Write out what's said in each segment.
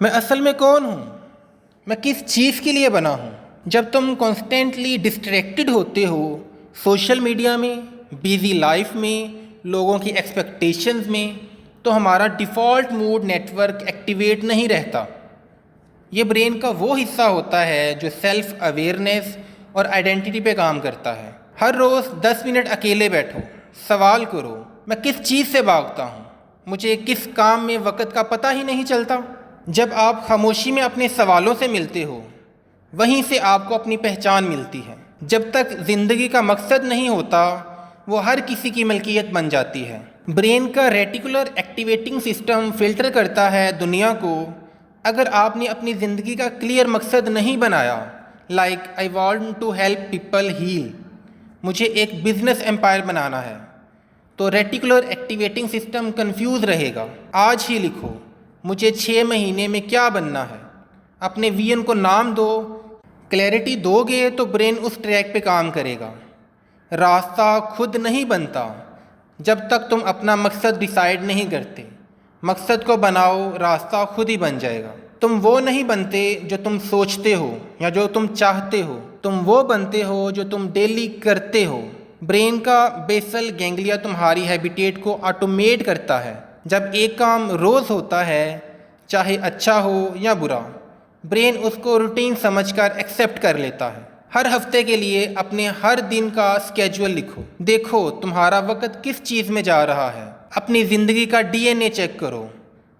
मैं असल में कौन हूँ? मैं किस चीज़ के लिए बना हूँ? जब तुम कॉन्स्टेंटली डिस्ट्रैक्टेड होते हो, सोशल मीडिया में, बिजी लाइफ में, लोगों की एक्सपेक्टेशंस में, तो हमारा डिफ़ॉल्ट मूड नेटवर्क एक्टिवेट नहीं रहता। ये ब्रेन का वो हिस्सा होता है जो सेल्फ अवेयरनेस और आइडेंटिटी पे काम करता है। हर रोज़ 10 मिनट अकेले बैठो, सवाल करो, मैं किस चीज़ से भागता हूँ? मुझे किस काम में वक़्त का पता ही नहीं चलता। जब आप खामोशी में अपने सवालों से मिलते हो, वहीं से आपको अपनी पहचान मिलती है। जब तक ज़िंदगी का मकसद नहीं होता, वो हर किसी की मलकियत बन जाती है। ब्रेन का रेटिकुलर एक्टिवेटिंग सिस्टम फ़िल्टर करता है दुनिया को। अगर आपने अपनी ज़िंदगी का क्लियर मकसद नहीं बनाया, like I want to help people heal, मुझे एक बिजनेस एम्पायर बनाना है, तो रेटिकुलर एक्टिवेटिंग सिस्टम कंफ्यूज रहेगा। आज ही लिखो, मुझे 6 महीने में क्या बनना है। अपने विजन को नाम दो। क्लैरिटी दोगे तो ब्रेन उस ट्रैक पे काम करेगा। रास्ता खुद नहीं बनता जब तक तुम अपना मकसद डिसाइड नहीं करते। मकसद को बनाओ, रास्ता खुद ही बन जाएगा। तुम वो नहीं बनते जो तुम सोचते हो या जो तुम चाहते हो, तुम वो बनते हो जो तुम डेली करते हो। ब्रेन का बेसल गैंग्लिया तुम्हारी हैबिटेट को ऑटोमेट करता है। जब एक काम रोज़ होता है, चाहे अच्छा हो या बुरा, ब्रेन उसको रूटीन समझकर एक्सेप्ट कर लेता है। हर हफ्ते के लिए अपने हर दिन का स्केड्यूल लिखो। देखो तुम्हारा वक्त किस चीज़ में जा रहा है। अपनी ज़िंदगी का डीएनए चेक करो,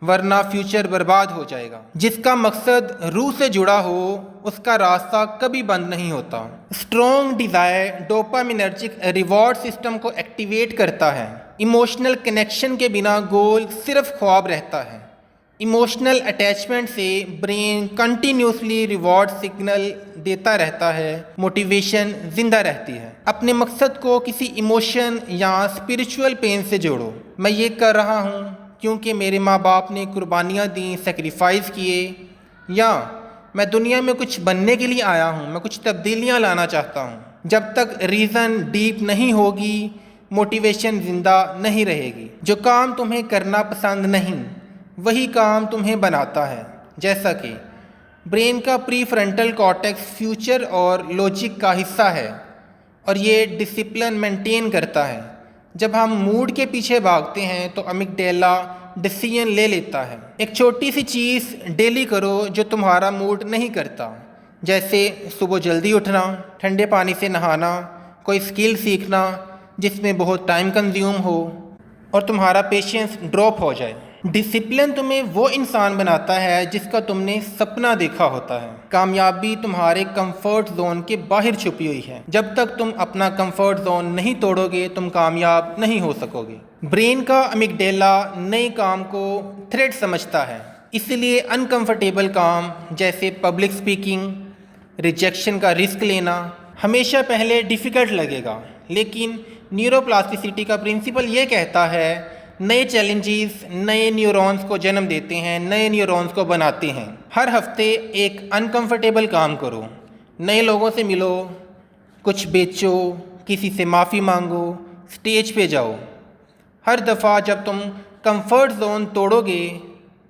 वरना फ्यूचर बर्बाद हो जाएगा। जिसका मकसद रूह से जुड़ा हो, उसका रास्ता कभी बंद नहीं होता। Strong desire dopaminergic reward system को एक्टिवेट करता है। इमोशनल कनेक्शन के बिना गोल सिर्फ ख्वाब रहता है। इमोशनल अटैचमेंट से ब्रेन कंटिन्यूसली रिवॉर्ड सिग्नल देता रहता है, मोटिवेशन जिंदा रहती है। अपने मकसद को किसी इमोशन या स्पिरिचुअल पेन से जोड़ो। मैं ये कर रहा हूँ क्योंकि मेरे माँ बाप ने कुर्बानियाँ दी, सेक्रीफाइस किए, या मैं दुनिया में कुछ बनने के लिए आया हूँ, मैं कुछ तब्दीलियाँ लाना चाहता हूँ। जब तक रीज़न डीप नहीं होगी, मोटिवेशन ज़िंदा नहीं रहेगी। जो काम तुम्हें करना पसंद नहीं, वही काम तुम्हें बनाता है। जैसा कि ब्रेन का प्री फ्रंटल कॉर्टेक्स फ्यूचर और लॉजिक का हिस्सा है और ये डिसिप्लिन मेंटेन करता है। जब हम मूड के पीछे भागते हैं तो अमिगडाला डिसीजन ले लेता है। एक छोटी सी चीज़ डेली करो जो तुम्हारा मूड नहीं करता, जैसे सुबह जल्दी उठना, ठंडे पानी से नहाना, कोई स्किल सीखना जिसमें बहुत टाइम कंज्यूम हो और तुम्हारा पेशेंस ड्रॉप हो जाए। डिसिप्लिन तुम्हें वो इंसान बनाता है जिसका तुमने सपना देखा होता है। कामयाबी तुम्हारे कंफर्ट जोन के बाहर छुपी हुई है। जब तक तुम अपना कंफर्ट जोन नहीं तोड़ोगे, तुम कामयाब नहीं हो सकोगे। ब्रेन का अमिगडाला नए काम को थ्रेट समझता है, इसलिए अनकंफर्टेबल काम जैसे पब्लिक स्पीकिंग, रिजेक्शन का रिस्क लेना हमेशा पहले डिफ़िकल्ट लगेगा, लेकिन न्यूरोप्लास्टिसिटी का प्रिंसिपल ये कहता है, नए चैलेंजेस नए न्यूरॉन्स को जन्म देते हैं, नए न्यूरॉन्स को बनाते हैं। हर हफ्ते एक अनकंफर्टेबल काम करो, नए लोगों से मिलो, कुछ बेचो, किसी से माफ़ी मांगो, स्टेज पे जाओ। हर दफ़ा जब तुम कंफर्ट जोन तोड़ोगे,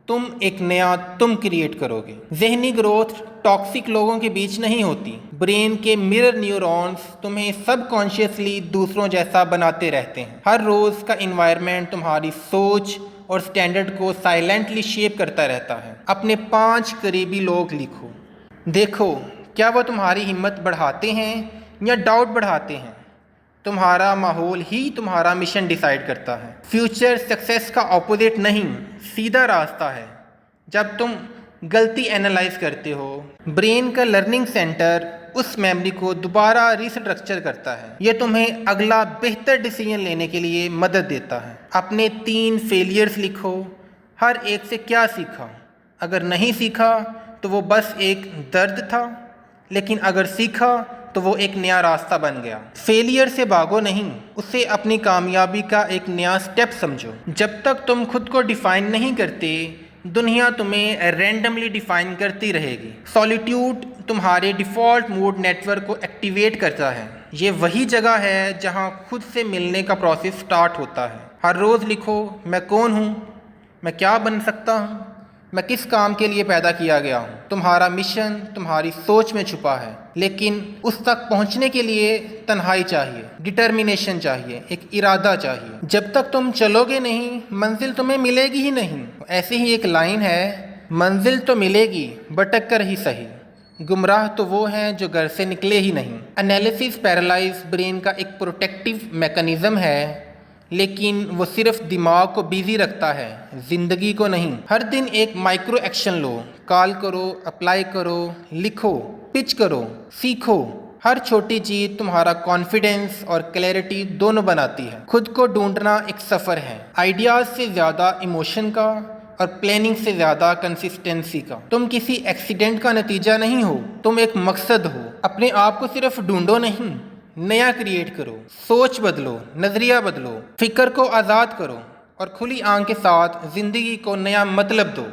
तुम एक नया तुम क्रिएट करोगे। जहनी ग्रोथ टॉक्सिक लोगों के बीच नहीं होती। ब्रेन के मिरर न्यूरॉन्स तुम्हें सबकॉन्शियसली दूसरों जैसा बनाते रहते हैं। हर रोज़ का इन्वायरमेंट तुम्हारी सोच और स्टैंडर्ड को साइलेंटली शेप करता रहता है। अपने 5 करीबी लोग लिखो। देखो क्या वो तुम्हारी हिम्मत बढ़ाते हैं या डाउट बढ़ाते हैं। तुम्हारा माहौल ही तुम्हारा मिशन डिसाइड करता है। फ्यूचर सक्सेस का ऑपोजिट नहीं, सीधा रास्ता है। जब तुम गलती एनालाइज करते हो, ब्रेन का लर्निंग सेंटर उस मेमोरी को दोबारा रिस्ट्रक्चर करता है। यह तुम्हें अगला बेहतर डिसीजन लेने के लिए मदद देता है। अपने 3 फेलियर्स लिखो। हर एक से क्या सीखा। अगर नहीं सीखा तो वो बस एक दर्द था, लेकिन अगर सीखा तो वो एक नया रास्ता बन गया। फेलियर से भागो नहीं, उसे अपनी कामयाबी का एक नया स्टेप समझो। जब तक तुम खुद को डिफाइन नहीं करते, दुनिया तुम्हें रैंडमली डिफाइन करती रहेगी। सॉलिट्यूड तुम्हारे डिफ़ॉल्ट मूड नेटवर्क को एक्टिवेट करता है। ये वही जगह है जहाँ खुद से मिलने का प्रोसेस स्टार्ट होता है। हर रोज़ लिखो, मैं कौन हूँ, मैं क्या बन सकता हूँ, मैं किस काम के लिए पैदा किया गया हूँ। तुम्हारा मिशन तुम्हारी सोच में छुपा है, लेकिन उस तक पहुँचने के लिए तन्हाई चाहिए, डिटर्मिनेशन चाहिए, एक इरादा चाहिए। जब तक तुम चलोगे नहीं, मंजिल तुम्हें मिलेगी ही नहीं। ऐसी ही एक लाइन है, मंजिल तो मिलेगी भटक कर ही सही, गुमराह तो वो हैं जो घर से निकले ही नहीं। एनालिसिस पैरालाइज ब्रेन का एक प्रोटेक्टिव मैकेनिज्म है, लेकिन वो सिर्फ दिमाग को बिजी रखता है, जिंदगी को नहीं। हर दिन एक माइक्रो एक्शन लो, कॉल करो, अप्लाई करो, लिखो, पिच करो, सीखो। हर छोटी चीज तुम्हारा कॉन्फिडेंस और क्लैरिटी दोनों बनाती है। खुद को ढूंढना एक सफ़र है, आइडियाज से ज़्यादा इमोशन का और प्लानिंग से ज़्यादा कंसिस्टेंसी का। तुम किसी एक्सीडेंट का नतीजा नहीं हो, तुम एक मकसद हो। अपने आप को सिर्फ ढूंढो नहीं, नया क्रिएट करो। सोच बदलो, नज़रिया बदलो, फिक्र को आज़ाद करो और खुली आंख के साथ ज़िंदगी को नया मतलब दो।